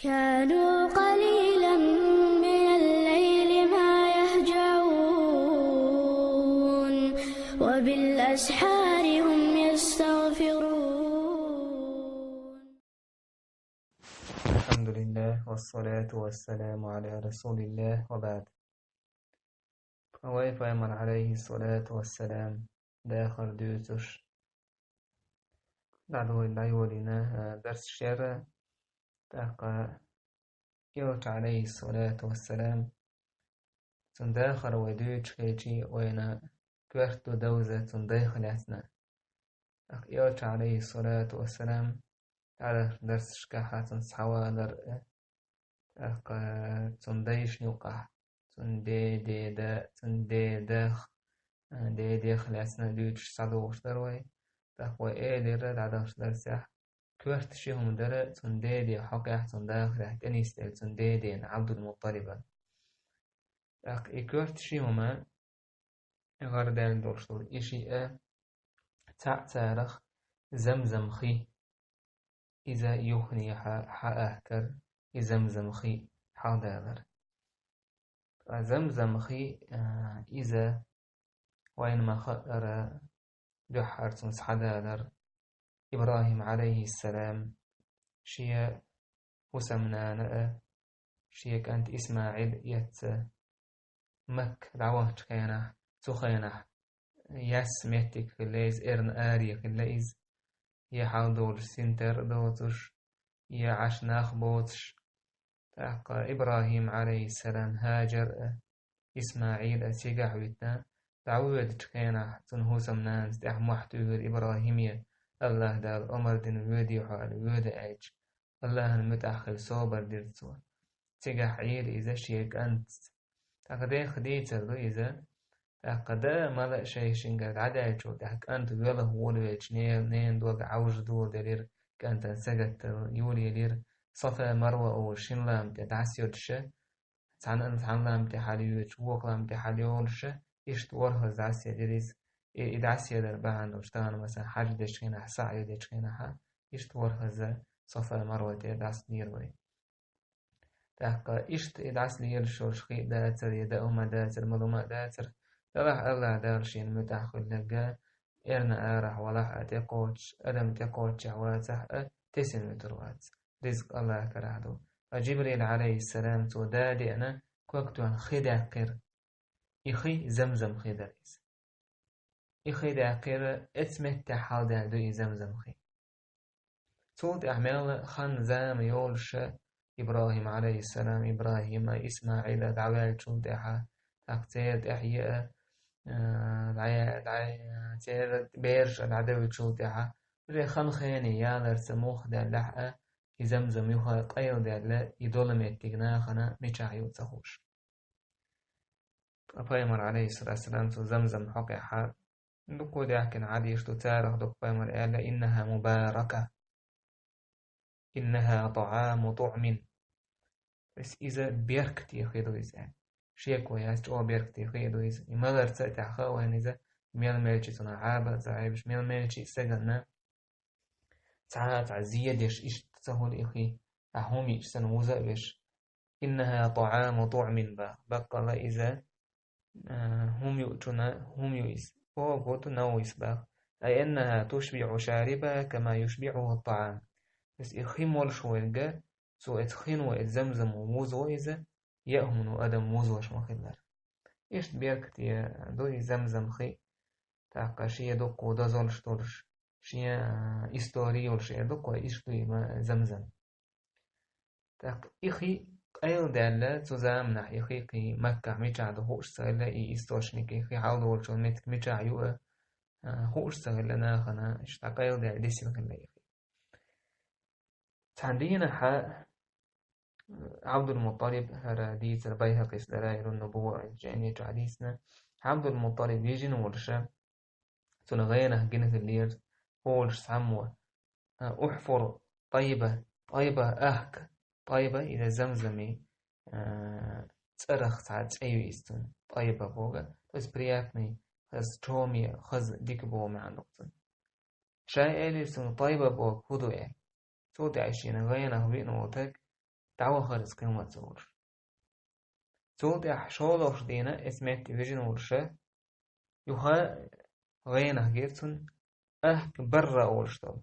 كانوا قليلا من الليل ما يهجعون وبالأسحار هم يستغفرون. الحمد لله والصلاة والسلام على رسول الله وبعد. ويفهم عليه الصلاة والسلام داخل دوتش دعوة العيولنا درس الشارع تاقى يوت عليه الصلاة والسلام تنداخل ودوتش كيتي وينا كوارتو دوزة تنداخل عتنا يوت عليه الصلاة والسلام على درس شكاحة تنصحوا در تاقى تنديش نوقع تندي خلاسنا دوتش صدوش دروي تقوى دير دعداش درسح كوارت شيهم در تندي حقيح تنداخ رح كنيستل تندي عبد المطلب كوارت شيهما غير دال دورشتول إشي تارخ زمزم خي إذا يخني حأهكر زمزم خي حاضر زمزم خي إذا وينما خأر جحر تنصحدادر إبراهيم عليه السلام شيا وسمنا شيا كانت إسماعيل يت مك دعوات كينا تخينا يس ميتك في الليز إرن آري في الليز يحاول سنتر دوتش يعشناخ بوتش تحقى إبراهيم عليه السلام هاجر إسماعيل أسيقع ويتنا دعوات كينا تنهو سمنان ستح محتوى إبراهيمية الله دال عمر دين ودي وحال ود أج الله المتأخر صوبر ديرتوا تجح عير إذا شيك أنت تقدي خديت سردو إذا تقدا ملا شيء شنقد عدا شو تحك أنت ولا هو ويش نين دوق عوج دور دير كأنت سجت يولي دير صفا مروة أو شنلام تتعسير الشة تعن لام تحاليوش وقلام تحاليولش إيش ورها زعسير ديريز إدعسية در بعن وشتغل مثلا حاج دشخينا سعي دشخينا إشت ورهزة صفا مروة إدعس نيروي تحقا إشت إدعس لير شورشخي داتر يدا أما داتر ملوما داتر تلاح الله دارشين متاخل لقا إرنا آرح ولاح أتقوش أدم تقوش عواتح تسن متروات رزق الله كرهدو فجبريل عليه السلام تو دادئنا كوكتوان خدا قر إخي زمزم خدريز إخي داقير اسمه تحال دو زمزم خي صوت أعمال خان زام يولش إبراهيم عليه السلام إبراهيم إسماعيل دعوات شون تحا تقتير أحياء تير بيرش العدو شون تحا خان خيني يالر سموخ دا لحقة زمزم يوها قيل دا لا يدول ميتقنا خنا ميشاعيو تخوش أبايمر عليه الصلاة والسلام تو زمزم حقي حال دكو داكن عاديش تتارخ دكو بامر إلا إنها مباركة إنها طعام طعم بس إذا بيركتي خيدو إذا شيء كويس أو بيركتي خيدو إذا مدر تأتحقا وإن إذا ميل ميلشي تنعابا زعيبش ميل ميلشي سجلنا ساعات عزيدش إيش تسهل إخي أهومي إيش سنوزا بيش إنها طعام طعم بقى إذا هم يؤتنا هم يؤس وقوت نويس باق أي أنها تشبع شاربها كما يشبعه الطعام بس إخيم والشوالجا سو إتخين وإتزمزم وموز وإذا يأهمن أدم موز وش مخلر إيش بيركتي دو زمزم خي تاقا شيا دوكو دازولش تولش شيا إستوري ولشيا دوكو إيش ما زمزم تاق إخي أيل دالة تزامنا يخيقي مكة ميجعد هوش سهلة إستوشنك يخي حاول ولشون ميتك ميجعيوه هوش سهلنا خنا اشتاقيل دالة ديسي الغلا يخي تعندينا حا عبد المطلب هراديس البيهقي دلائل النبوة الجانية حديثنا عبد المطلب يجي نورشا تنغينا جنة الليل هولش سموه أحفر طيبة أهك طيبة إذا زمزمي تصرخ ساعات أيو إستن طيبة بوغا بس برياتني خز تومي خز ديك بو مع نقطن شاي إلي سن طيبة بوغ كودو إيه صوت عشين غينا هبين وطك دعوة خالص قيمة زور زود أحشولوش دينا اسمت فيجن ورشة يوها غينا جيرتون برا أولشتو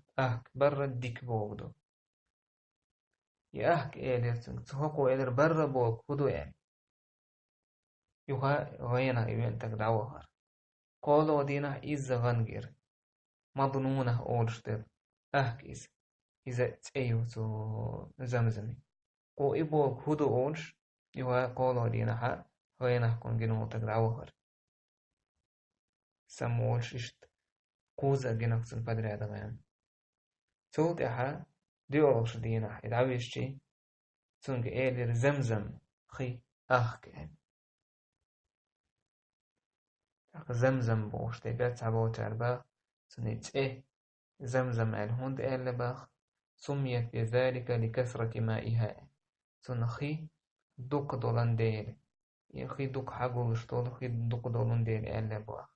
برا ديك بوغدو إيلرتون تهوكو إيلر برا بوغ خدو يعني يوها غينا إيوانتك دعوة هار قولو دينا إز غنجر مضنونة أولشتو إذا تأيو تو زمزمي قو إبوغ خدو أولش يوها قولو دينا غينا كون جنوتك دعوة هار سمولش إشت قوزة جنوكسن بدري أدغيان تولت ديولوش دينا إدعويشتي تونج إيلر زمزم خي كأن زمزم بوش تبات سعبو ترباخ تنيت زمزم الهند باخ سميت بذلك لكثرة مائها تنخي دوك دولان ديل يخي دوك حقول شتول خي دوك دولان ديل باخ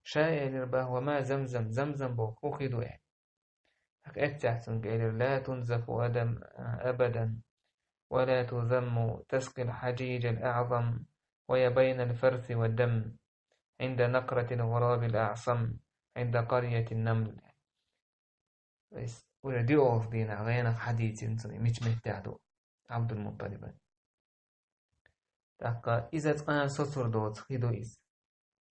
شايل باخ وما زمزم بوخ وخيدو أتحسن لا تنزف أبدا ولا تذم تسقي الحجيج الأعظم ويا بين الفرث والدم عند نقرة الغراب الأعصم عند قرية النمل وردي أوف دينا غينا حديث مش مهتعدو عبد المطلب إذا تقان سطر دوت خيدو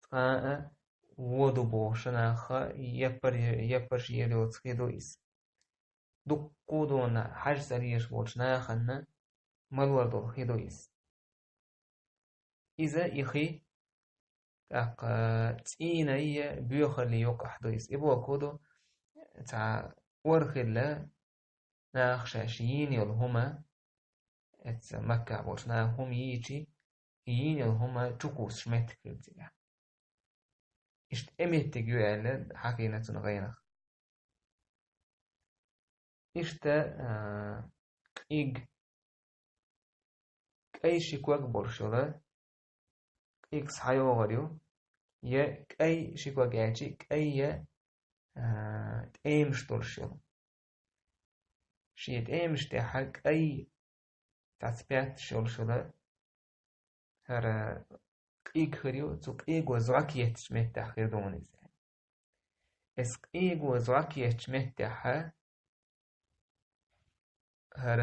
تقان ودو بوشنا يبر شيدو خيدو دوك قودونا حاج سريش بوشنا خنا ملور دو خيدو إذا يخي تينا هي بيوخلي يوقع دويس إبوا كودو تاع ورخلا ناخشاشين يلهما مكة بوشنا هم يجي يلهما تقوس شمت كرتيا إشت أميت تجيو على حكينا تنغينا إشت إيج أي شيء برشلة إكس حيو غريو يا أي شيء قاعدي أي تأمش ترشلو شيء تأمش تحق أي تعتبيات شلشلة هر إيج خريو تك إيج وزعك يتشمت تحقير دونيز إس إيج وزعك يتشمت تحا هر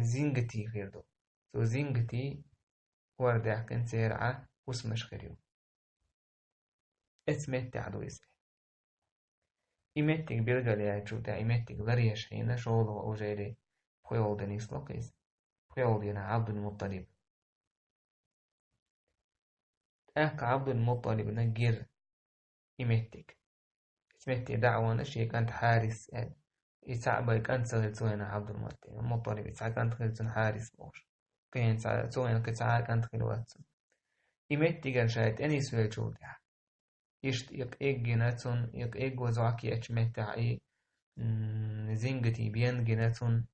زينجتي غيردو تو زينجتي وردع كن سيرعة وسمش خريو اسمت تعدو اسم إيمتك بيرجل يا جوتا إيمتك غريش حين شغل وأوجيلي خيول دنيس لقيس خيول دينا عبد المطلب عبد المطلب نجير إيمتك اسمت دعوة نشي كانت حارس يسعب كانت سغلتوين عبد المطلب يسعب كانت خلتون حارس بوش كين سوين كتسعب كانت خلواتون إيمتك شايت أني سويل جوتا إشت جناتون وزعك يتشمتع زينجتي بين جناتون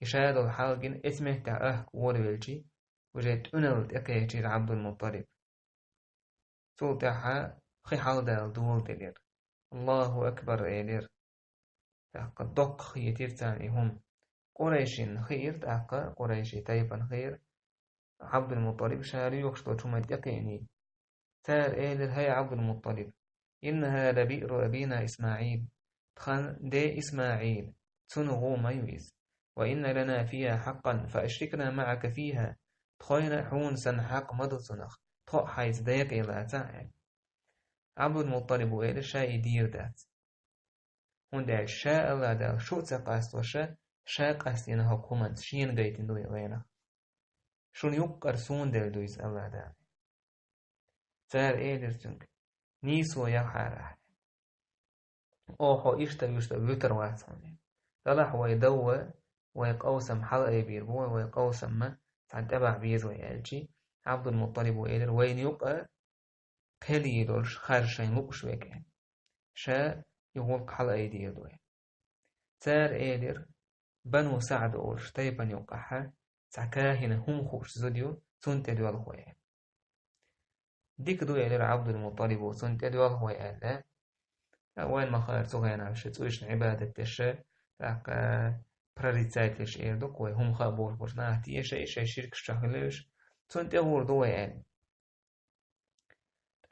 إشاد الحالجن اسمه تاع ورولجي وجدت أنلت أكيتشي عبد المطلب سلطة خي حالدا دول تلير الله أكبر إلير قد دق يتير تاني هم قريش خير تاقا قريش تايبا خير عبد المطلب شاري يخشطو شمت يقيني تار إلير هاي عبد المطلب إنها لبئر أبينا إسماعيل تخن دي إسماعيل تنغو ما يويز وإن لنا فيها حقا فأشركنا معك فيها تخينا حون سنحق مدو سنخ تخ حيث ديك إلى تعال عبد المطلب وإلى شاي دير دات هون دا شاء الله دا شو تقاست شاء قاستين حكومة شين جيتين دوي غينا شون يقر سون دل دويز الله دا تار إيدر تنك نيسو يحارح أوحو يشتا بيتر واتسوني طلع ويدوى ويقوسم حلقة بيربوه ويقوسم ما تعتبع بير ويالجي عبد المطلب وإيدر وين يبقى كلي يدورش خارشين لقش ويكين شا يقول حلقة ديردوه تار إيدر بنو سعد أولش تايبان يوقعها تعكاهن هم خوش زوديو تنتدو الخوين ديك دو إيدر عبد المطلب وتنتدو الخوين وين ما خير تغينا شتويش عبادة الشا prioritetisch eerdok way hum khabor borna ti شيء شرك شغلش تون تغور دوين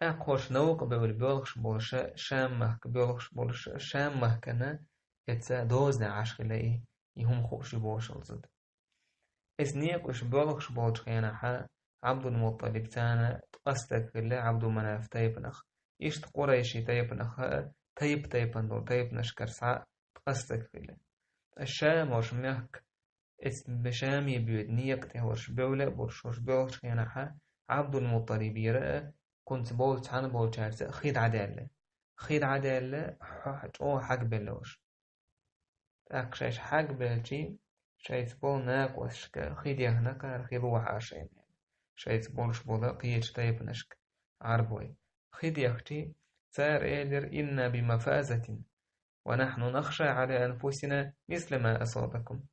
أقوش نوق بيولش بولش شامه بيولش بولش شامه كنا يتسا دوزنا عشق لي يهم خوش بولش الزد إسنيق وش بيولش بولش خيانا عبد المطلب تانا تقصدك الله عبد مناف تيبنخ إيش قريشي تيبنخ تيبندو تيب نشكر ساعة تقصدك الله الشام وش مهك اسم بشامي بيود نيق تهورش بيولة برشوش بيولش خيانا عبد المطلب يرأى كنت بولت عن بولت عرس خيد عدالة خيد عدالة حق بلوش أكشاش حق بلشي شايت بول ناك وشك خيد يهنك خيد وحاشين شايت بولش بولا قيش تايب نشك عربوي خيد يختي سار إيدر إنا بمفازة ونحن نخشى على أنفسنا مثل ما أصابكم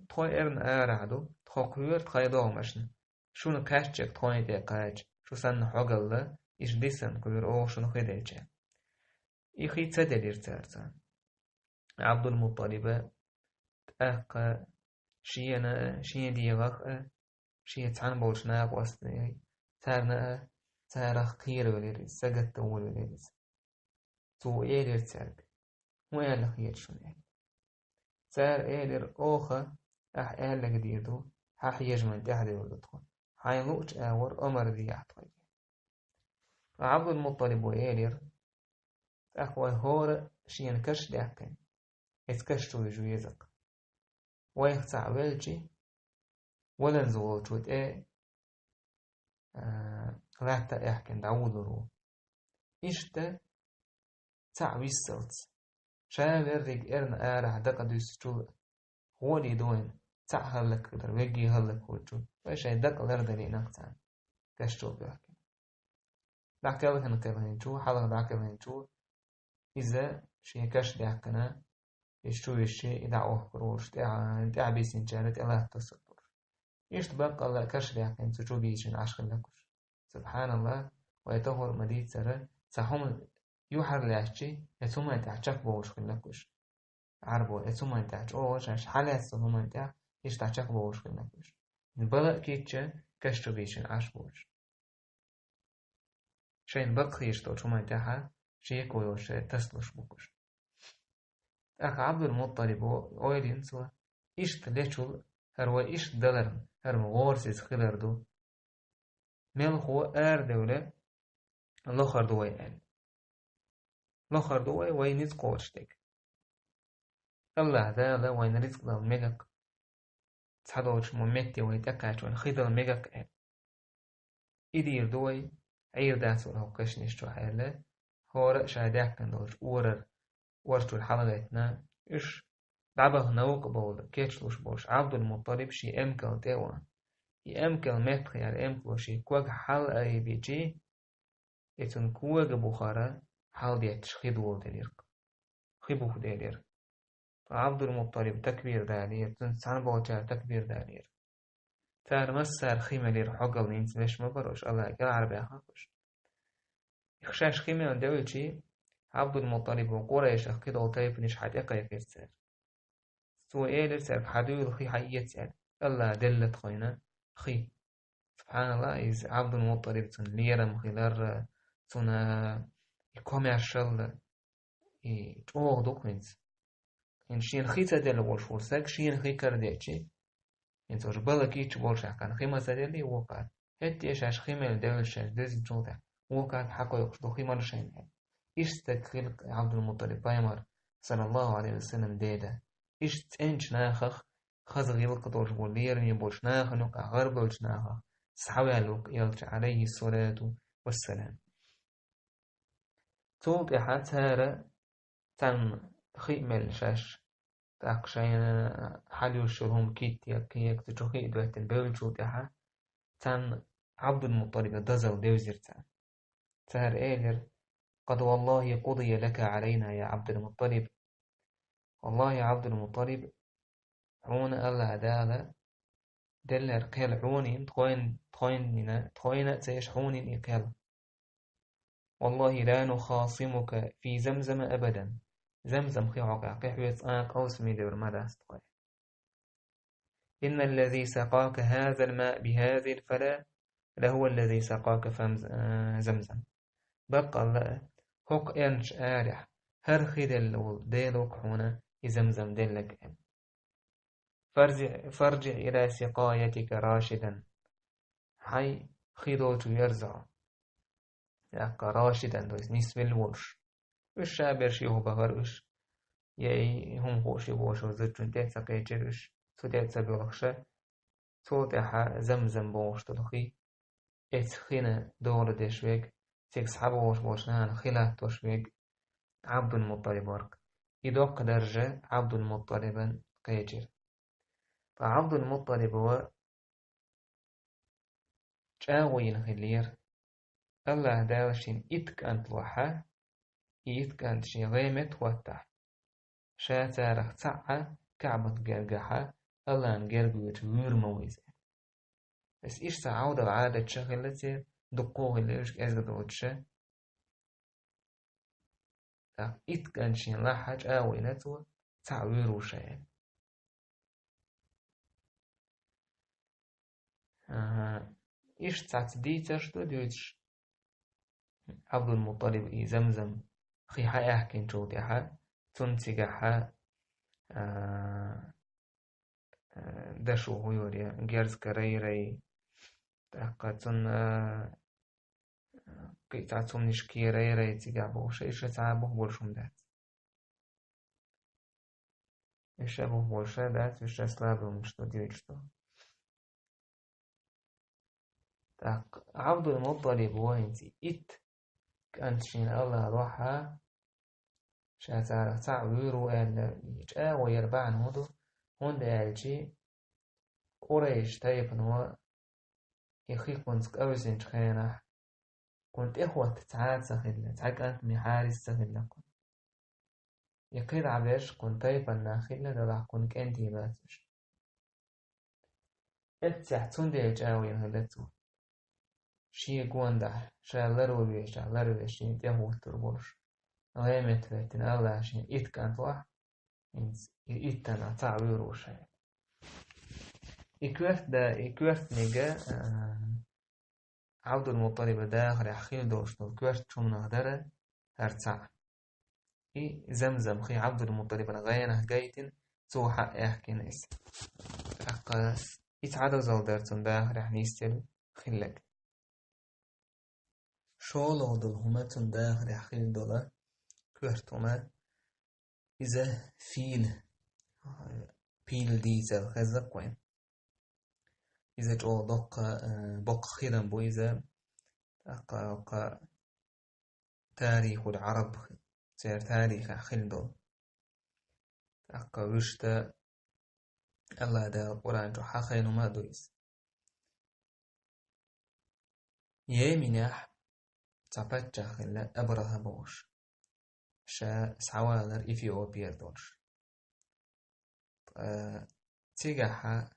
تخوي إرن آرعدو تخوي قيور تخوي دومشن شون كاشتك تخوي دي قاج شو سن حقل إيش ديسن قيور أو شون خيديجة إخي تدلير تارتا عبد المطلب أقا شينا شين ديغاق شي تعن بولشناق واسني تارنا تارخ قير وليريس سقط تول وليريس تو إيلير تارك وين لخيت شون يعني تار إيلير أوخا أح إيلك ديردو حح يجمن تحدي ولدخل حين لوش آور أمر ذي أحطوي عبد المطلب وإيلير أخوي هور شين كش داكن إسكشتو يجويزك ويختع بلجي ولا نزول شوت لاتا إحكن دعوذرو إشتا تعوي السلط شاغر ريق إرن آرح دقا دوستو هولي دوين تعهلك در ويجي هلك وجو ويشاي دقا لردلي نقطان كشتو بيحكن دعكالك نقلهن جو حلق دعكالهن جو إذا شي كش داكنا يشتو يشي يدعوه بروش دع بيسين جانت الله تصدر يشتبق الله كش داكن تجو بيشن عشق لكوش سبحان الله ويتهور مديد سرى سحوم يوحر لاشي يتوم يتحجك بوش لكوش عربو يتوم يتحج أوش عش حالات سهم يتح يشتحجك بوش لكوش نبلغ كيتش كشتو بيشن عش بوش شين بقى يشتو توم يتحا شيك ويوش تسلش بوش أخ عبد المطلب ويلين سوا إيش تلاشوا هروا إيش دلر هرم غورسيس خلردو ملخو دولة لخر دوي يعني لخر دوي وين يتقورشتك الله ذا وين رزق ذا ميجاك تحدوش ممتي ويتكاش وين خيدل ميجاك يعني إدير دوي عير داسو له كشنيش تو حالة هور شاداك كندوش ورشتو الحلقتنا إيش دعبه نوق بول كيتشلوش بوش عبد المطلب شي أمكل ديوان يأمكل متخي على أمكل شي كوغ حل أي بيجي يتن كوغ بخارا حل ديتش خيدول دليرك خيبوه دلير فعبد المطلب تكبير دالير تنسان بوجه تكبير دالير تار مسار خيمة لير حقل نينس مش مبروش الله يقل عربي أخاكوش يخشاش خيمة دول شي عبد المطلب وقريش أخيد وطيب نش حديقة يكسر سو إيلر سر حدول خي حيات سر الله دلت خوينا خي سبحان الله إذ عبد المطلب تن ليرم خلال تن الكوميرشال توغ دوكمنتس إن شين خي تدل والفرسك شين خي كرديتشي إن توش بالكيتش بولش كان خي ما تدلي وقع هت إيش خي من دول شاش دزي جوده وقع حقه يقصدو خي مرشين إيش تدخل عبد المطلب بايمر صلى الله عليه وسلم ديدا إيش تنش ناخخ خذ غيلك دوش بولير يبوش ناخنك غرب وش ناخخ سحوالك يلج عليه الصلاة والسلام توقع حتى تن خيمل شاش تاقشين حاليو الشرهم كيت يكيك تجوخي دوات البلجو تاها تن عبد المطلب دزل ديوزر تار إيلر قد والله قضي لك علينا يا عبد المطلب والله يا عبد المطلب عون الله دالا دلر قيل عونين تخوين تيش حونين إقيل والله لا نخاصمك في زمزم أبدا زمزم خي عقا قيح ويتآك أو سمي دور مدى استخوي إن الذي سقاك هذا الماء بهذه الفلاة لهو الذي سقاك زمزم. بقى الله هق ينش آرح هر خدل ديلوك هنا زمزم دلك. فارجع إلى سقايتك راشدا حي خدوت يرزع يقى راشدا دوز نسب الورش وش برشي هو بغرش يأي هم خوشي بوشو زجن تيتسا قيجرش سو تيتسا بيوخشا سو تيحا زمزم بوش تلخي اتخينا دور ديشويق تيكس حبوش بوشنان خلا توشويق عبد المطلب ورق إدوق درجة عبد المطلبا قيجر. فعبد المطلب هو جاوين خلير الله دالشين إتك أنت لوحا إتك أنت شي غيمت واتح شاتارخ تعا كعبة جرجحا الله نجرجو يتوير مويزة. بس إيش تعود العادة شغلتي دقوه اللي إيش أزغد وتشا إتك أنت شي لاحج آوينتو تعوير وشيء. إيش تعتدي تشتو ديوتش عبد المطلب إي زمزم خي حا أحكين جودها تنتجها دشو هيوريا جيرز كريري تقاتن قيتاتهم نشكي ريري تجابو شيء تعبه بولشم دات يشابه بولشا دات وش أسلابه مشتو ديوتشتو. عبد المطلب وينتي إت كانت شين الله روحها شاتارة تعويرو أن يجأ ويربعن هدو هند ألجي قريش تايبن هو يخي كنت أوزن خينا كنت إخوة تعاد سخيلة تعاد كانت محارس سخيلة كنت يقيد عبيش كنت تايبن ناخيلة دلع كنت أنتي باتش اتسحتون دي يجأوي هلتو شي قوانده شالرو بيش شالرو بيش ينتهو تربوش غيمت فاتن الله عشان إتكان طوح إتنا تعويرو شيء إكوث نيجا عبد المطلب داخل أخيل دوش إكوث شو نهدره هرتسع زمزم خي عبد المطلب غينه جايتن سو حق يحكي ناس أقاس يتعدو زودرتن داخل يعني يستل خلق شولو دول همتن داخل أخيل دولا كوثتما إذا فيل ديزل خزق وين إذا جو بق خيرا بو إذا أقا تاريخ العرب سير تاريخ خلدو أقا وشتا الله دا القرآن جو حقين ما دويس يمنح تبتش خلا أبرها بوش شا سعوالر إثيوبيا دوش تيجاها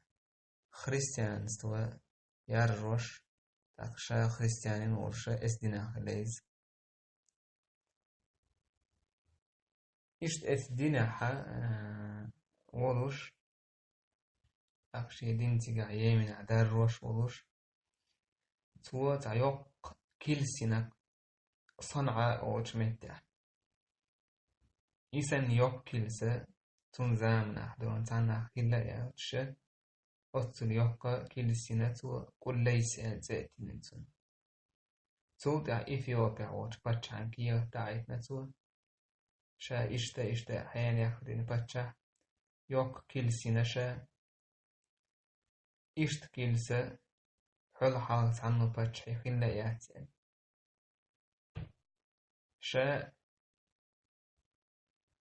خريستيان استوى يارروش تاكشا خريستيانين ورشا اسدنا خليز إشت اسدنا ولوش أكشي دين تيجا يمين عدار روش ولوش تو تعيق كل سنة صنعاء وجمتها إسان يوك كلسة تنزامنا حدوان تانا خلا يارشا أصل يوكا كل سنة كل ليس أنزات ننسون تو دا إثيوبيا وش باتشان كيه داعتنا تو شا إشتا حيان ياخدين باتشا يوك كل سنة شا إشت كلسة حل حالت عنو باتشا خلا ياتين شا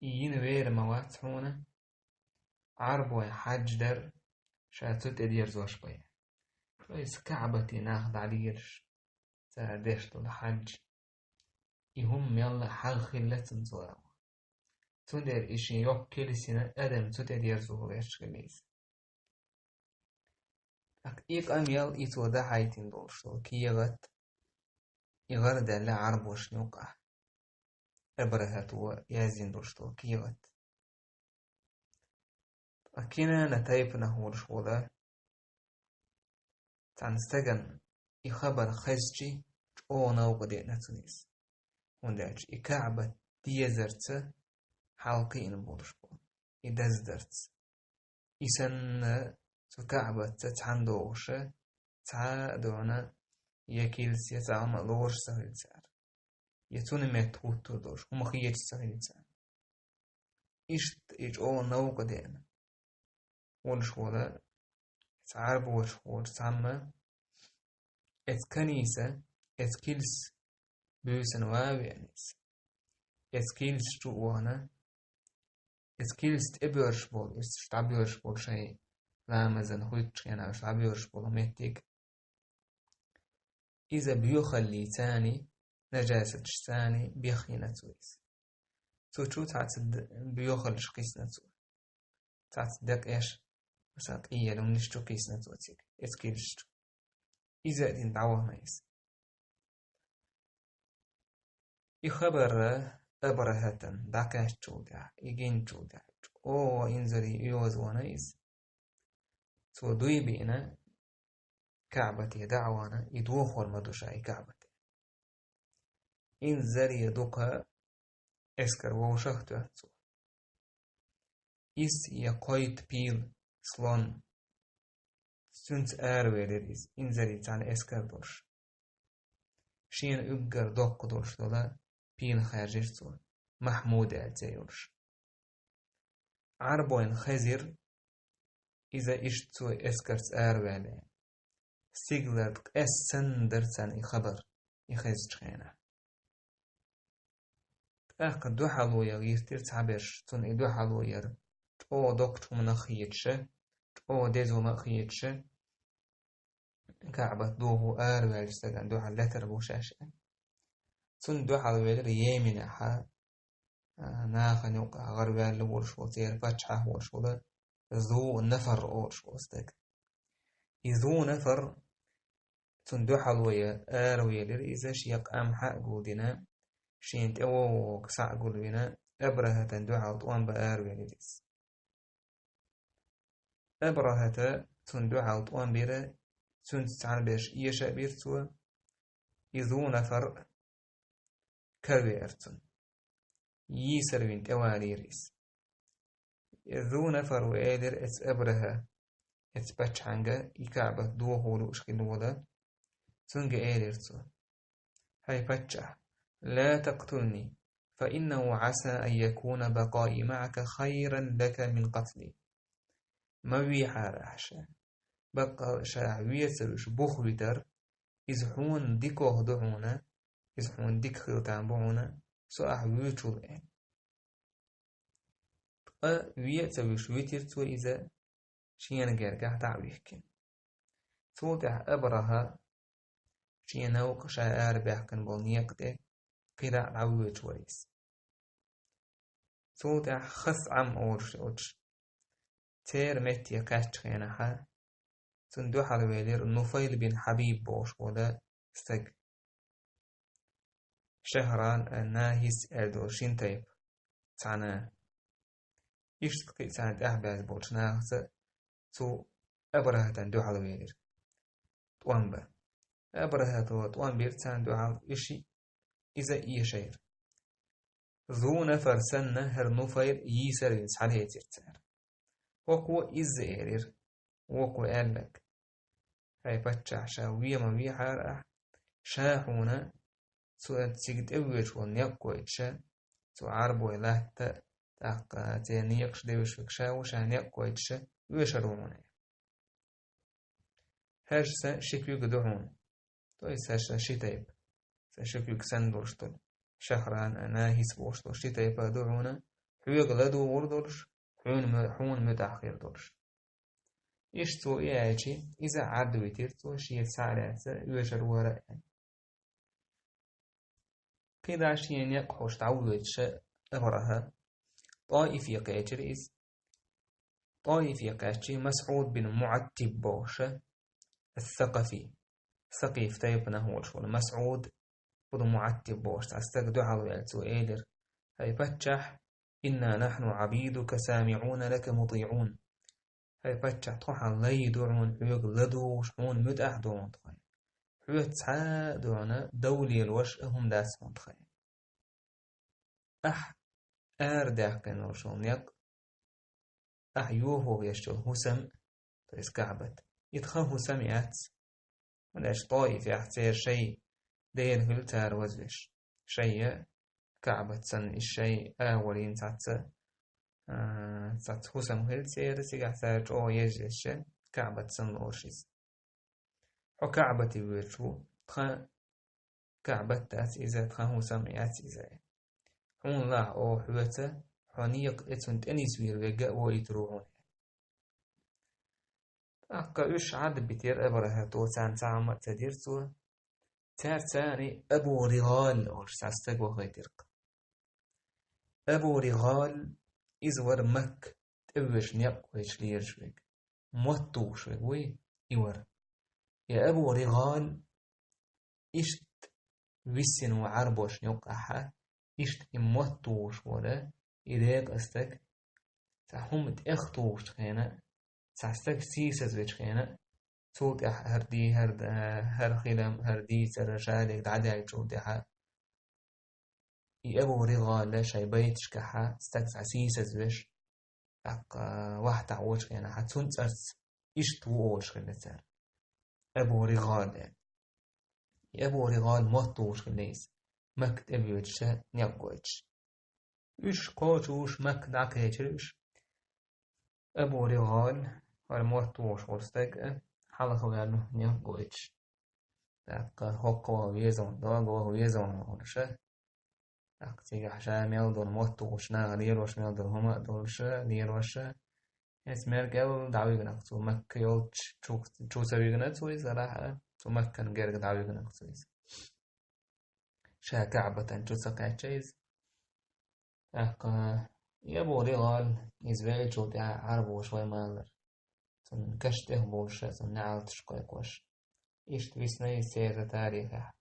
ينوير موات هنا عربو حاج در شاتوت ادير زوش بيه بس كعبتي ناخد عليرش سادشتو الحج يهم يلا حال خلتن زوار تندر إشي يوك كل سنة أدم توت ادير زوش خليز إيق أم يل إيتو دا حايتين دولشتو كيغت يغرد لا عربوش نوقع أبرهتو يازين دولشتو كيغت أكينا نتايبنا هو الشغلة تنستجن يخبر خزجي أو نوقدي نتونيس ونداج يكعبة ديزرت حلقين بولشبو يدزدرت يسن تكعبة تتحندوش تعادونا يكيلس يتعام لورش سهل سعر يتوني متوتو دوش ومخيج سهل سعر إيش أو نوقدين والشغلة تعرب والشغل تعمى ات كنيسة ات كيلس بيوسن وابيانيس ات كيلس جوانا ات كيلس تبيرش بول استعبيرش بول شيء لا مازن خويتش يعني استعبيرش بول ميتيك إذا بيخلي تاني نجاسة تاني بيخينا تويس تو تعتد بيخلش قيسنا تو تعتدك إيش مثلا إيه لو نشتو قيسنا توتيك ات كيلس إذا دين دعوه ميس يخبر أبرهة دعكاش جودع يجين جودع أو إنزري يوزوانيز تو دوي بينا كعبتي دعوانا يدوخ المدوشاي كعبتي إنزري يدوك إسكر ووشخت يحتو إس يقويت بيل سلون سنت آرويلريز إنزري تان إسكر دوش شين أجر دوك دوش دولا بين خارجيرتو محمود أتيولش عربوين خزير إذا إشتو إسكرت آروالي سيغلرد أسندرتان إخبر إخز جخينا أخ دو حلو يغيرتير تعبيرش تون إدو حلو ير أو دوكتو منخيتش أو ديزو مخيتش كعبة دوهو آروالي استغان دو حلتر بوشاش تون دو حلو ير يمين حا ناخن يوقع غربال ورشو تير فتحة ورشو ده ذو نفر ورشو استغ ذو نفر تندو حلوية آروية لرئيسة شيق أم حق قودنا شين تأووك ساع قلبنا أبرهة تندو حلطوان بآروية لرئيس أبرهة تندو حلطوان بيرا تند تعال بيش إيشا بيرتوا ذو نفر كروي أرتن يسر بين توالي رئيس ذو نفر وآدر ات أبرهة ات باتشانجا يكعبة دو هولو اشكلو ده تنجا آدرتو هاي باتشا لا تقتلني فإنه عسى أن يكون بقائي معك خيرا لك من قتلي ما بيحار أحشا بقى شعبية سرش بخويتر إزحون ديكو هدعونا إزحون ديك خلطان بعونا سأح ويوتو الآن ويأتوش ويترتو إذا شين جرجع تعويحكن توتح أبرها شينوق شاعر بيحكن بولنيقته قراء عويت وريس توتح خص عم أورش تير مت يكاتش خينها تندوح على ويلير نفيل بن حبيب بوش ولا استج شهران ناهيس أردوشين تيب تانا يشتقي ساند أحباز بوش ناهس تو أبرها تندوح على ويلير توانبا أبرها توان بيرتان دعال إشي إذا إيشير ذو نفر سنة هر نفير يسر يسحل هيتيرتار وقو إز إيرير وقو قالك هاي باتشع شاوية ما بيحار شاحونا سوء تسيقت أويش ونيقو إتشا سوء عربو إله تاقا تينيقش ديوش فكشاو شان يقو إتشا ويشرونا هاش شكيو قدوهون تويس هاش شتايب شكيو كسندورشتل شهران أناهيس بوشتل شتايب دعونا حيوغ لدو وردولش حون متأخير دولش إشتو إياجي إذا عدو يتيرتو شيء سعرات يوشر وراء قيدا شيء يقحوش تعودت أبرها طائف يقاتر إذ طائف يقاتر مسعود بن معتب بوشة الثقفي ثقيف تيبنا هو الشغل مسعود بن معتب بوشة استقدو على يالتو إيلر هاي بتشح إنا نحن عبيدك سامعون لك مطيعون هاي باتشع طوحا لي دورون حيوك لدو شحون مد أحدون تخيل حيوك تسعى دورنا دولي الوش هم داس تخيل أح داح كان وشون يق أح يوهو يشتو هسم تيس كعبت يتخن هسم ياتس ولاش طائف يحتير شيء دير هلتار وزوش شيء كعبة سن الشيء أولين تعتس تعت هسم هلتير سيحتاج أو يجلش كعبة سن أوشيز حو كعبة بيرشو تخن كعبة تات إذا تخن هسم يات إذا حون لا أو حوته حونيق إتون تأنيس وير ويقا ويتروهون أقا إش عاد بتير أبرها تو تان تعمل تديرتو تار تاني أبو رغال أوش تستقوى غيترق أبو رغال إزور مك تبش نيق ويش لير شويك موتو شويك وي إور يا أبو رغال إشت ويسن وعربوش نيقعها إشت إموتوش ولا إذاك أستك تحوم تأختوش خينا تستك سيسز ويش خينا صوت هردي هر خيلم هردي سرشالك دعدي جودها أبو رغال شي بيتش كحا استك سيسز ويش أق واحد عوش خينا حتون ترس إشت ووش خينا تر أبو رغال أبو رغال موتوش خينيس مكت أبيوش نيقوش إيش قوتوش مك دعكيتش أبو رغال والموتوش ورستك حلقة ويانو نيقوش دق هوكو ويزون داغو ويزون ورشة دق تيجي حشا ميلدون موتوش نا ليروش ميلدون هما دولشة ليروشة اسمير قبل دعوي جناكتو مك يولتش شو سوي جناكتو صراحة تو مكن غير دعوي جناكتو شا كعبة شو سقعتشيز دق يبو رغال يزبيل شو دع عربو شوي مالر تن كشته بولشة تن نعلتش قيقوش إيش تويسني سير تاريخه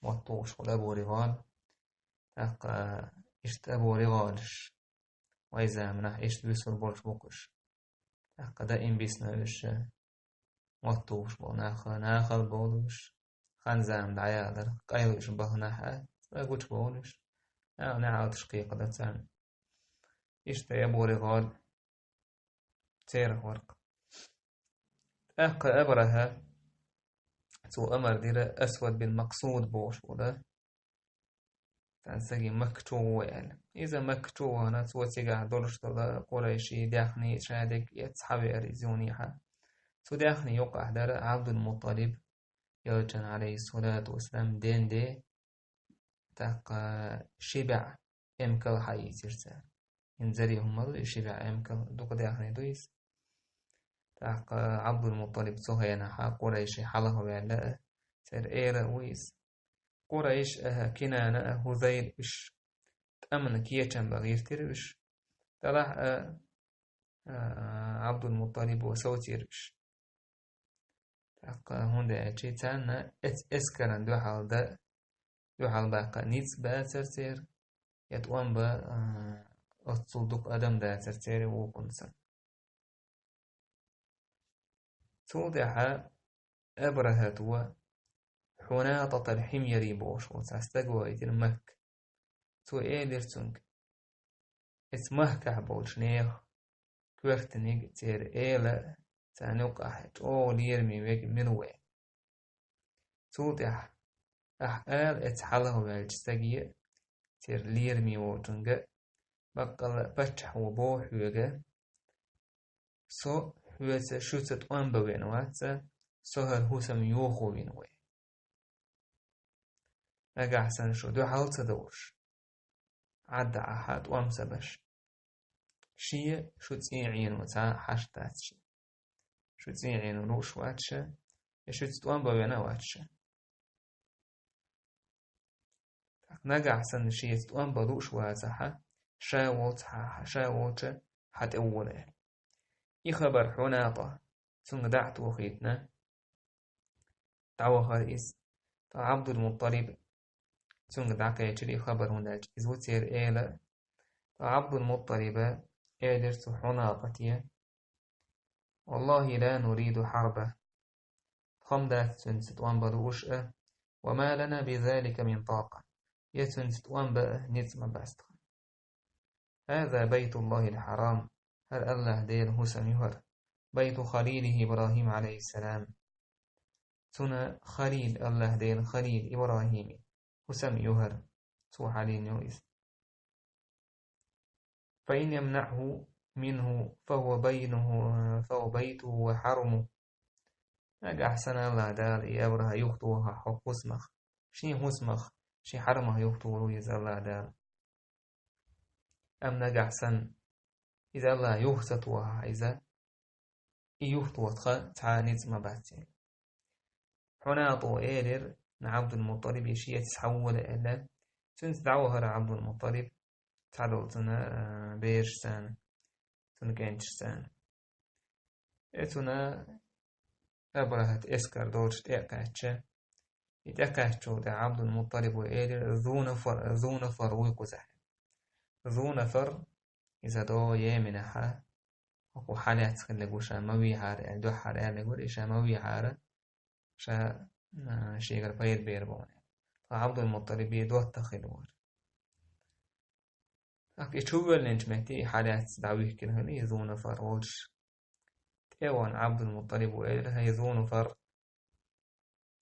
موتوش ولا أبو رغال دق إيش أبو رغالش وإذا منح إيش تويسر بولش بوكش دق دائم بيسنا إيش موتوش بو ناخل بولش خنزام دعيادر قايلش بهناها أقولش بولش نعلتش قيقة تان إيش تيبو رغال سير ورق أقا أبرها تو أمر دير أسود بالمقصود بوش ولا تنسجي مكتوب يعني إذا مكتوب أنا تو تيجا دولش تلا قريشي داخني شادك يتحبي أريزونيها تو داخني يقع دار عبد المطلب يرجع عليه الصلاة والسلام دين دي تاق شبع إمكال حي ترسال ينزلي هم شبع إمكال دوك داخني دويس تاق عبد المطلب سهينا حا قريشي حله وعلا سير إيرا ويس قريش كنانة هذيل إش تأمن كيتشن بغير تربش تلاح عبد المطلب وسوتير إش هوندا أشي تانا إسكران دو حال باقا نيتس باترتير يتوان با أتصدق أدم داترتير وقنصن توضح أبرهت حناطة الحميري بوش وتستقوى يتر مك تو إيلرتونج اسمه كعبوش نيخ كوختنيك تير إيلا تانوك أحد أو ليرمي ويك منوي توضح أحقال اتحاله والجستقية تير ليرمي وجنجة بقل بچح وبوح ويجا سو هوتا شوتت أنبا وينواتsa سهر هوسم يوخو وينوي أجا حسن شو دو حال تدورش عدى أحد وامسبش شيء شو تيعين وتا حشتاتش شو تيعين وروش واتشا شو تتوانبا وينا واتشا نجا حسن شيء تتوانبا روش واتها شاوت حت أوله يخبر حناطة ثم دعت وخيتنا تعوى خريس عبد المطلب ثم دعك يجري خبر هناك إزوتير إيلا عبد المطلب إيدرت حناطتي والله لا نريد حربه خمدة سنست وانبروش وما لنا بذلك من طاقة يسنست وانبأ نتم باست هذا بيت الله الحرام هل الله دير هسم يهر بيت خليله إبراهيم عليه السلام سنة خليل الله دير خليل إبراهيم هسم يهر سوح عليه يوئس فإن يمنعه منه فهو بيته وحرمه أجا أحسن الله دار يبرها يخطوها حق هسمخ شي هسمخ شي حرمه يخطوه يز الله دار أم نجا أحسن إذا الله يخطوها إذا يخطوها تعانيز ما باتين هنا طو إيرر عبد المطلب يشي يتحول إلى سنت دعوها عبد المطلب تعدلتنا بيرشتان تنكينتشتان إتنا أبرهت إسكر دوش تأكاتشا يتأكاتشو دا عبد المطلب وإيرر ذو نفر ويقزح ذو نفر إذا دو يمنحا وكو حالات خلقو شاموي حار دو حار لقول شاموي حار شا شيغر باير بيربون فعبد المطلب يدو تخلور أكي تشوبل نجمتي حالات دعويه كنهني ذو نفر ولش تيوان عبد المطلب وإيرر هي ذو نفر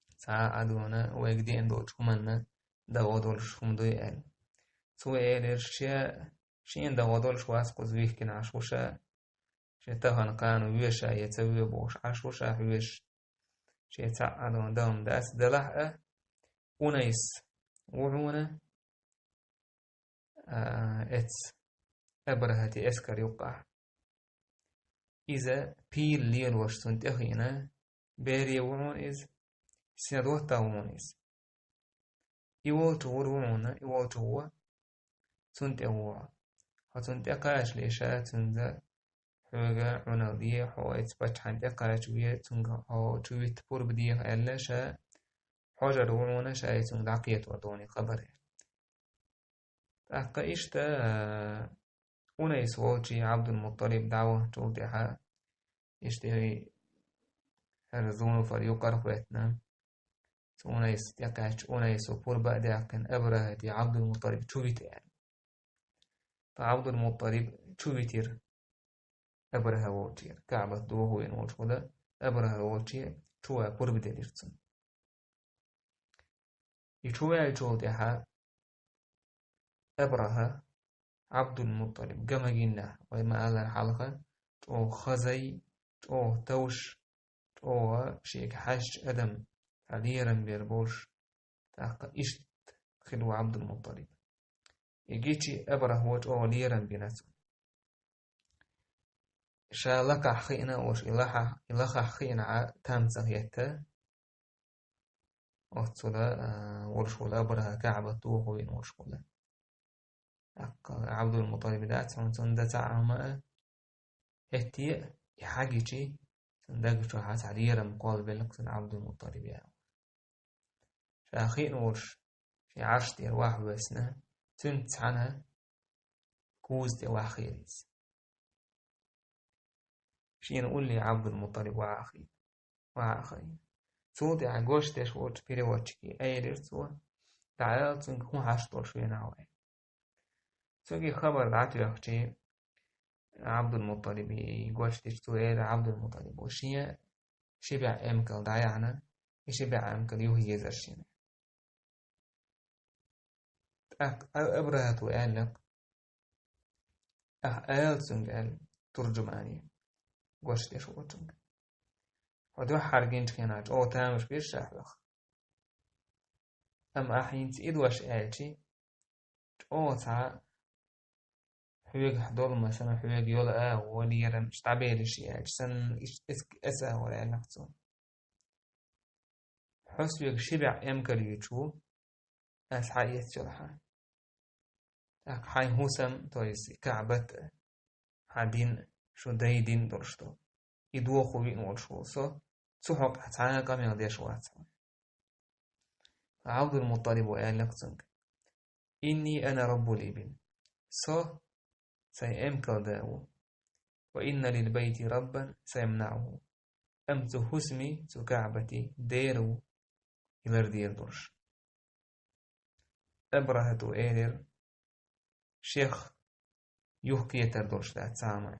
ساعة أدونا ويقدين دوش همنا دوادولش هم دويل سو إيرر شين دوادولش واسقو زويه كن عشوشا شتهن قانو ويشا يتوي بوش عشوشا ويش شيتعادون دوم داس دلحة ونيس وعونة اتس أبرهتي اسكر يقع إذا بيل ليل وشتون تخينا بيري وعون إز سندوتا وعون إز يوالتو وعونة يوالتو تنت أوعى هتنت أقاش ليشا تنزا حوغا عنادية حو إتبات عند أقاش ويا تنغا أو تويت بور بديه ألا شا حجر وعونة شا يتنغ دعقية ودوني خبره أقا إشتا أونيس ووجي عبد المطلب دعوة توديها يشتهي هرزون فريقر فيتنا أونيس يقاش أونيس وبور بعداكن أبرهتي عبد المطلب تويت يعني فعبد المطلب تويتر أبرها ووتير كعبة دوه وين وجوده أبرها ووتير توا بور بدليرتن يتوا يجودها أبرها عبد المطلب جمعنا وما على الحلقة تو خزي تو توش تو شيك حش أدم عليرا بيربوش تاق إشت خلو عبد المطلب يجيتي أبره هو تو ليرا بناتو شا لك حقينا وش إلها حقينا تامسه يتا وصلا ورشولا أبرها كعبة توه وين ورشولا عبد المطلب دات سندا تعمى هتي يحاجي سندق شو حاس عليه مقال بلك سن عبد المطلب يعني شاخين ورش في عرش دير واحد بسنة تنت عنها كوز دي واخيريز شي نقول لي عبد المطلب وعاخي سودي عجوش تيش ووش بيري واتشكي أي رسوا تعال تنكون هاشتور شوية نعوي سوكي خبر دعتو يخشي عبد المطلب يقولش تشتوير عبد المطلب وشيا شبع أمكال دعيانا يشبع أمكال يوهي يزرشين أبرهت وقالك آل سنجال ترجماني قولش تشوتنج ودو حرقينش كيناج أو تامش بيش شاحلخ أما أحين تيد واش آلشي أو تا حويق حدول مثلا حويق يولا وليرا مش تعبيرش يعني سن أسا ولا نقصون حس يق شبع أمكر يشو أس حيث جلحان حي هوسم تويس كعبة حدين شو دايدين درشتو يدو خوين والشو سحق حتى قام يغديش واتسا عبد المطلب وقال لك إني أنا رب الإبل سي أمكر داو وإن للبيت ربا سيمنعه أم تهسمي تكعبتي ديرو إلر دير درش أبرهة إيلر شيخ يحكي تردرش ذات سامع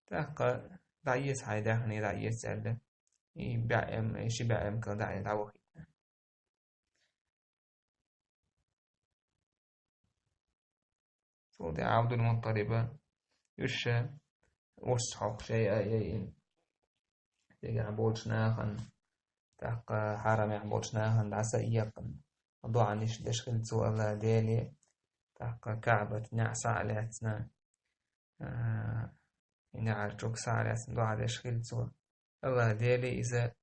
تاقا دعيس هاي داخني دعيس سألة يبعم شبعم كان دعي دعوه صوت عبد المطلب يش وسحق شيء أيين تيجي بولش ناخن تاقا حرم بولش ناخن دعسا إيقن ضوع نش دشخل سؤال ديلي تاقا كعبة نعسا عليتنا نعر جوك سالس ضوع دشخل سؤال الله ديلي إذا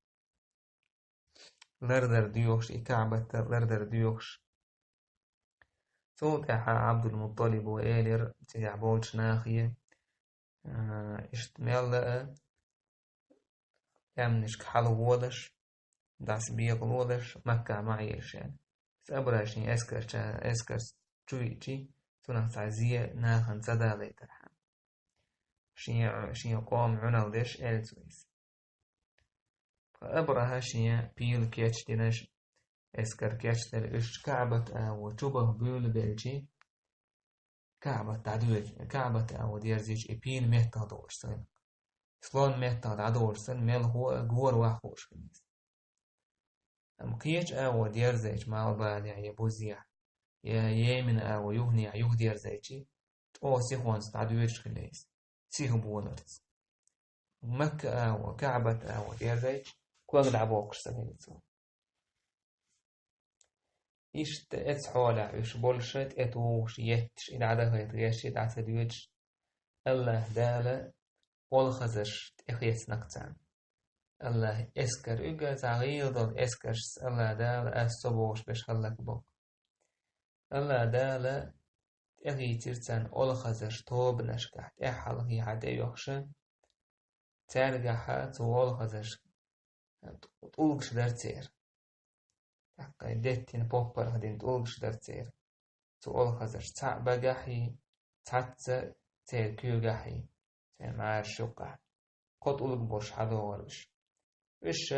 لردر ديوخش كعبة لردر ديوخش صوت عبد المطلب وإيلر تيجي بولش ناخية اشتمال يمنش كحلو وودش داس بيق وودش مكة معيش يعني سأبراشني أسكر تشويتي تونه تعزية ناخن سدا ليترحم شيا قوم عنالدش إلتويس فأبرها شيا بيل كيتش دينش أسكر كيتش دل كعبة وشبه بيول بيلجي كعبة تعدوج كعبة أو ديرزيج إبين مهتا دورسن سلون مهتا دورسن ميل هو جور واحوش كنيس أم كيش أو ديرزيج مع بعض يعني بوزيع يا يمن أو يهني يهدي ديرزيجي أو سيخوان تعدوج كنيس سيخ بولرز مكة أو كعبة أو ديرزيج كوغ دعبوكش سنينتو إشت إتس حولا إش بولشت إتوش يتش إن عدا هيتغيشت عتدوج الله دالة والخزش إخيس نقتان الله إسكر إيجا تغيير دول إسكرش الله دالة أستبوش بش خلق بوك الله دالة إخي ترتان والخزش توب نشكحت إحال هي عدا يوخشن تارجحة والخزش تقولش درتير تحقا ديتين بوبر هدين تقولش درتير والخزش تعبقحي تعتس تير كيوغحي تير معار شقح قد أولك بوش حدوغرش وش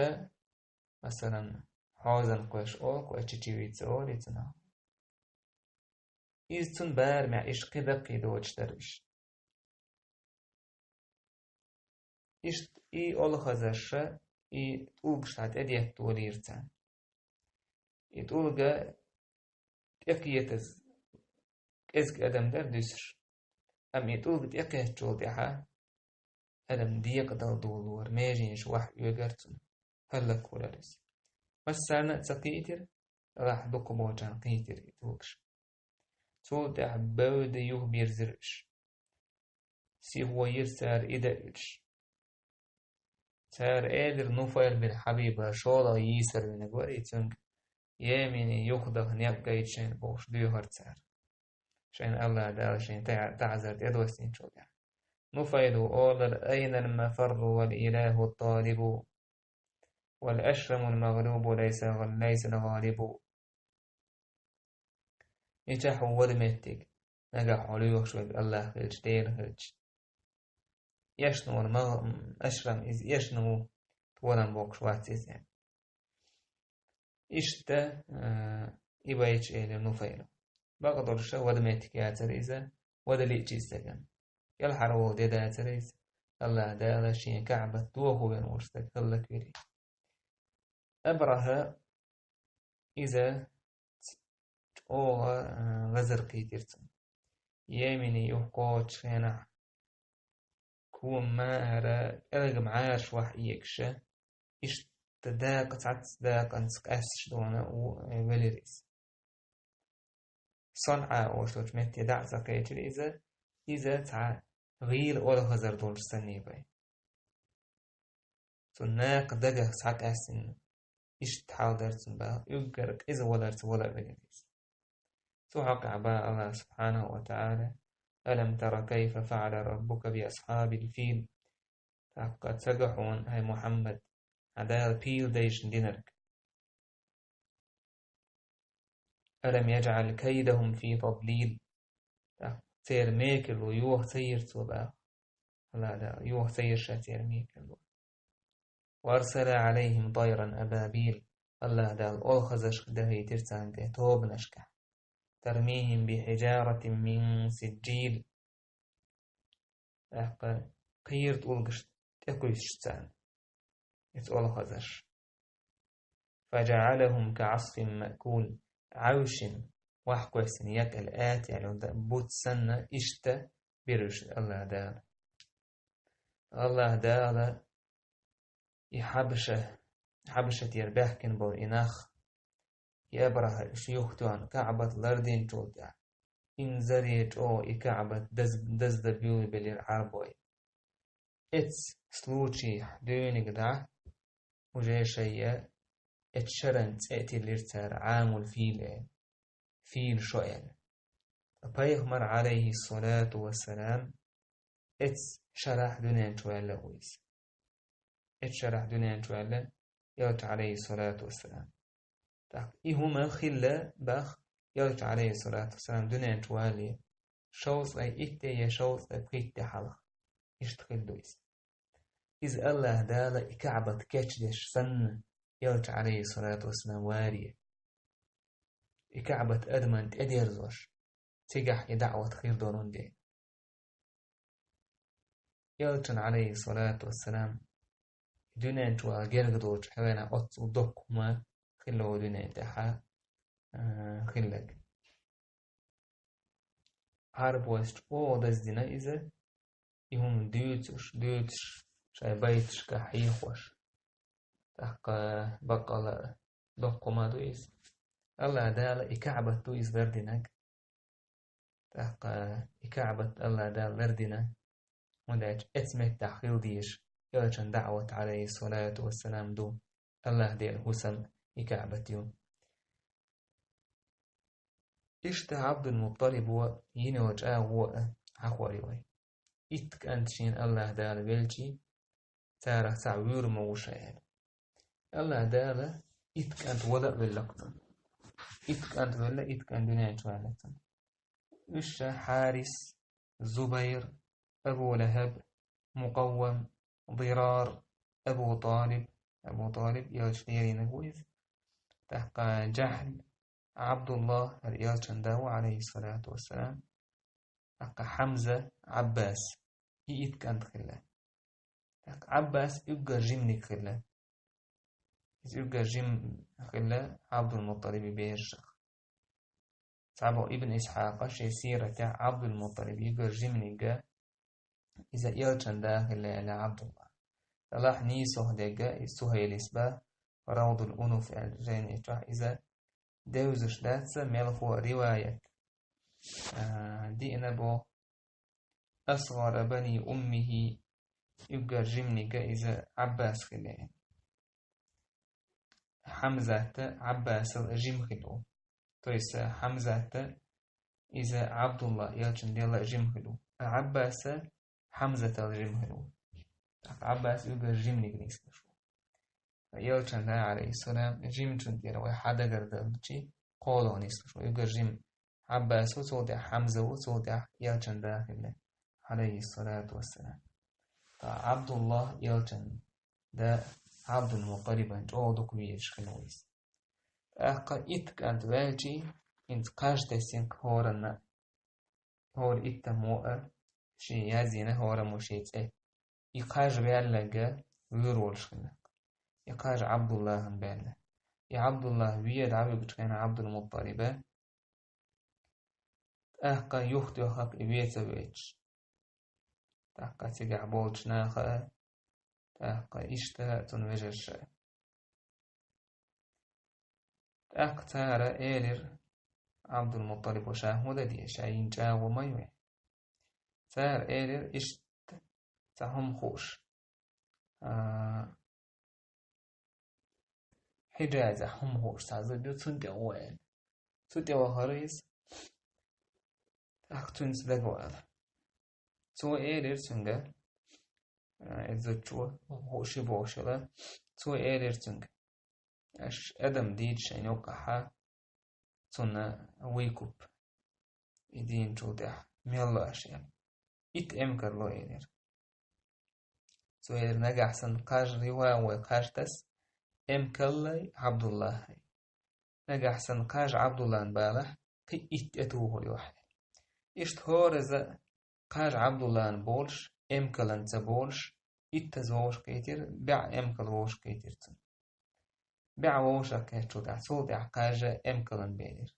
مثلا حوزن قوش أوك وأتشيويت أوليتنا إذن بار مع إش قدر قيدوش درش إش إي أول خزش إي تقولش تعت أديت توليرتان إي تقولك إقيتز إزك أدم در دسر أم يتقولك إقيت جولدها أدم ديق دل دولور ميجينش واحد يقرتن هلك ولا لس مسانا تقيتر راح دقبو جان قيتر يتوكش تودع بود يوه بيرزرش سي هو يرسار إدأش سار إدر نوفير بالحبيبة شولا يسر ونقوري تنك يميني يخدغ نيقايت شين بوش ديوهر تسار شين الله دال شين تعزر تدوستين شولا نفيد أولر أين المفر والإله الطالب والأشرم المغلوب ليس الغالب يتحو ودمتك نجح عليوه شوي الله خلج دير خلج يشنو أشرم إذ يشنو تولن بوك شواتيز يعني إشتا إبايتش إلي نفيد بقدر شو ودمتك يا تريزة ودليتش يستجن يلحرو ديدا تريز الله دالا شين كعبة توهو بين ورستك الله كبيري أبرها إذا أوغا غزر قيترتن يميني يوقوت شينح كوم مارا إلغ معاش وح يكشا إش تداق تعتداق أنسك أسش دونا وليريس صنعا وشتوش متي دعسا قيتر إذا تع غير أول غزر دول سني باي تناق دقه ساق أسن إش تحاول درتن با يقرق إذا ولرت ولا بليريس سحق عباء الله سبحانه وتعالى ألم تر كيف فعل ربك بأصحاب الفيل قد سقحون هاي محمد عدال بيل ديش دينرك ألم يجعل كيدهم في تضليل تير ميكل ويوه تير توبا لا دا يوه تير شاتير ميكل وأرسل عليهم طيرا أبابيل الله دا الأوخزش دهي ترسان ده توب نشكح ترميهم بحجارة من سجيل أحقا قير تقولش تأكل شتان يتقول خزش فجعلهم كعصف مأكول عوش وحكو سنيات الآت يعني بوت سنة إشتا بيرش الله دال الله دال يحبشة يربح كن بور إناخ يبره شيوختوان كعبة لردين تولدع إن زريت أو إكعبة دز دبيوي بالعربوي إتس سلوشي دونك دع وجاي شيء اتشرن تأتي لرتار عام فيل شوئل فيغمر عليه الصلاة والسلام اتس شرح دونين توالى ويس اتس شرح دونين توالى يوت عليه الصلاة والسلام إهما خلا بخ يوت عليه الصلاة والسلام دونين توالي شوص أي إتي يشوص أي بخيت حلق يشتغل دويس إذ الله دالا إكعبة كاتشدش سن يوت عليه الصلاة والسلام واريه إكعبة أدمن تأديرزوش تجح يدعوة خير دورون دي يوتن عليه الصلاة والسلام دونين توا جرغدوش حوانا أطس ودوكما خلو دونين تحا خلق عرب وست أو دزدنا إذا يهم دوتش شاي بيتش كحيخوش تحقا بقى دوكما دويس الله دال إكعبة دويس بردنك تحقا إكعبة الله دال بردنك وداج اسمه تحقيل ديش يلجن دعوة عليه الصلاة والسلام دو الله ديل حسن إكعبة يوم إشت عبد المطلب هو ينوج هو حقوري وي إتك أنتشين الله دال بلجي تارة تعوير موشايل الله دال إتك أنت ولا باللقطن إتك أنت ولا إتك أنت دنيا جوالتن إش حارس زبير أبو لهب مقوم ضرار أبو طالب يلشنيري نقويز تحقى جهل عبد الله يلشنداو عليه الصلاة والسلام تحقى حمزة عباس إيد كانت خلا تحقى عباس يبقى جمني خلا يبقى جم خلا عبد المطلب بيرشخ صعبوا ابن إسحاق سيرة عبد المطلب يبقى جمني جا إذا يلشن داخل على عبد الله صلاح نيسوه دقا سهيل إسباه روض الأنوف الجين إتراح إذا دوزش داتسا ملفو رواية دينا بو أصغر بني أمه يبقى جمني إذا عباس خلاه حمزة عباس الجم خلو تويس حمزة إذا عبد الله يلشن ديلا جم خلو عباس حمزة الجمهلو عباس يقول جمني جنيس نشو يلشن عليه السلام جيم تندير وحدا قردلتي قولو نيس نشو يقول جيم عباس وصودع حمزة وصودع يلشن داخل عليه الصلاة والسلام فعبد الله يلشن دا عبد المقرب انت اوضو كويش خلويس اقا اتك انت والجي انت قاشت سينك هورنا هور اتا موأر شي يازينه هورا مشيت يقاج بيالله ويرول شخنا يقاج عبد الله بيالله يا عبد الله ويد عبد بتكين عبد المطلب أحقا يختي وخاق إبيت بيتش تحقا تقع بولش ناخا تحقا إشتهى تنوجش تحقا تارا إيلر عبد المطلب وشاهودة دي شاين جاو ميوي تار إيلر إشت تهم خوش حجازة هم خوش تازد تنتي وين تنتي وخريس أختون سلقوال تو إيلر تنجا إذا خوشي بوشلا تو إيلر تنجا أش أدم ديد شينو قحا تنا ويكوب يدين جودح ميلا أشياء إت أمكر لو إيدر سو إيدر نجح سن قاج روا وقاج تس أمكر عبد الله نجح سن قاج عبد الله نبالح قي إت أتوه الواحد إشت هورز قاج عبد الله نبولش أمكر نتبولش إت زوش كيتر بع أمكر ووش كيتر تن بع ووش كيتر تعسول دع قاج أمكر نبيدر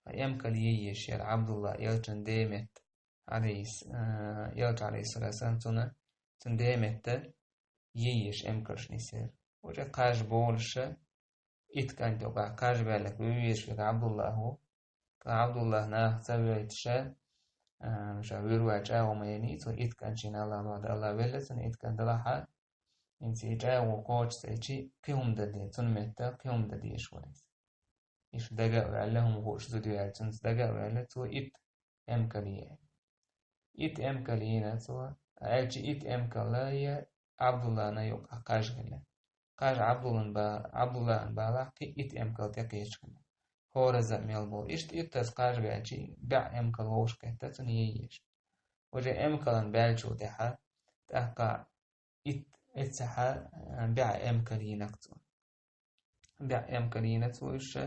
أمكر يشير عبد الله يلجن ديمت يلج عليه الصلاة والسلام تنديمت ييش أمكرش نسير وجا قاج بولش إت كان توقع قاج بالك ويش في عبد الله هو عبد الله ناه تبعت شا مش ويروا جاو ما يعني تو إت كان شين الله بعد الله بلسن إت كان دلها إنسي جاو وقوش سيجي كيهم ددي تنمت كيهم ددي شواليس إيش دقا وعلهم وقوش زودي عالتنس دقا وعلا تو إت أمكالية إت أمكالية تو أجي إت أمكالية عبد الله نيوقع قاج غلا قاج عبد الله بالا قي إت أمكال تقيش غلا هو رزق ميلبول إشت إتاز قاج بأجي بع أمكال ووش كهتاتن ييش وجا أمكالن بالجو تحا تحقا إتسحا بع أمكالينكتو بع أمكالينكتو إش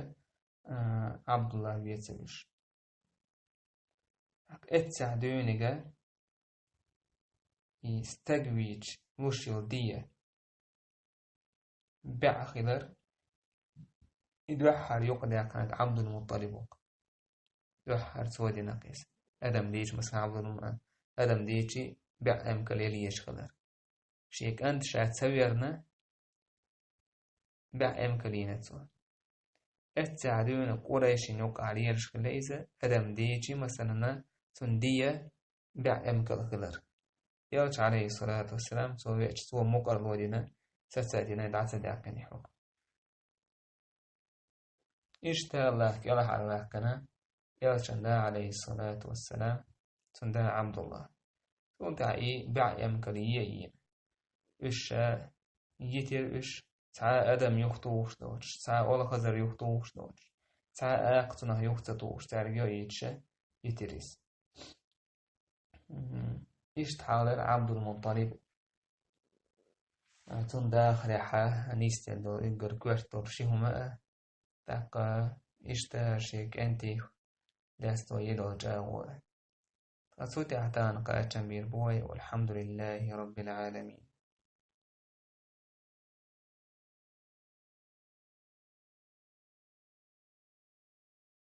عبد الله بيتسوش إتسح دونيغا يستقويج وشيل دية بع خضر يدوحر يقدع كانت عبد المطلب يدوحر سودي نقيس أدم ديش مثلا أدم ديشي بع أمكاليلي يشخلر شيك أنت شاعت سويرنا بع أمكالينة سوا التعدون قريش يوقع عليه الشخليزة أدم ديشي مثلا تندية بع أمكال خلر يوش عليه الصلاة والسلام سوى مقر لودنا ستأتينا دعسة دعكني حكم إشتا الله كلا على كنا يوشن عليه الصلاة والسلام تندى عبد الله تندى إيه بع أمكالية إيش يتر إيش ساعة آدم يخطوش دوش ساعة أول خزر يخطوش دوش ساعة أقتنا يخطوش ترجع يتشا يتريس إيش تحاول عبد المطلب تون داخل حا نيستل دو إنجر كوشتور شيهما تاقا إيش تاشيك أنتي لاستو يدو جاو أصوتي أحتان قاعد بير بوي والحمد لله رب العالمين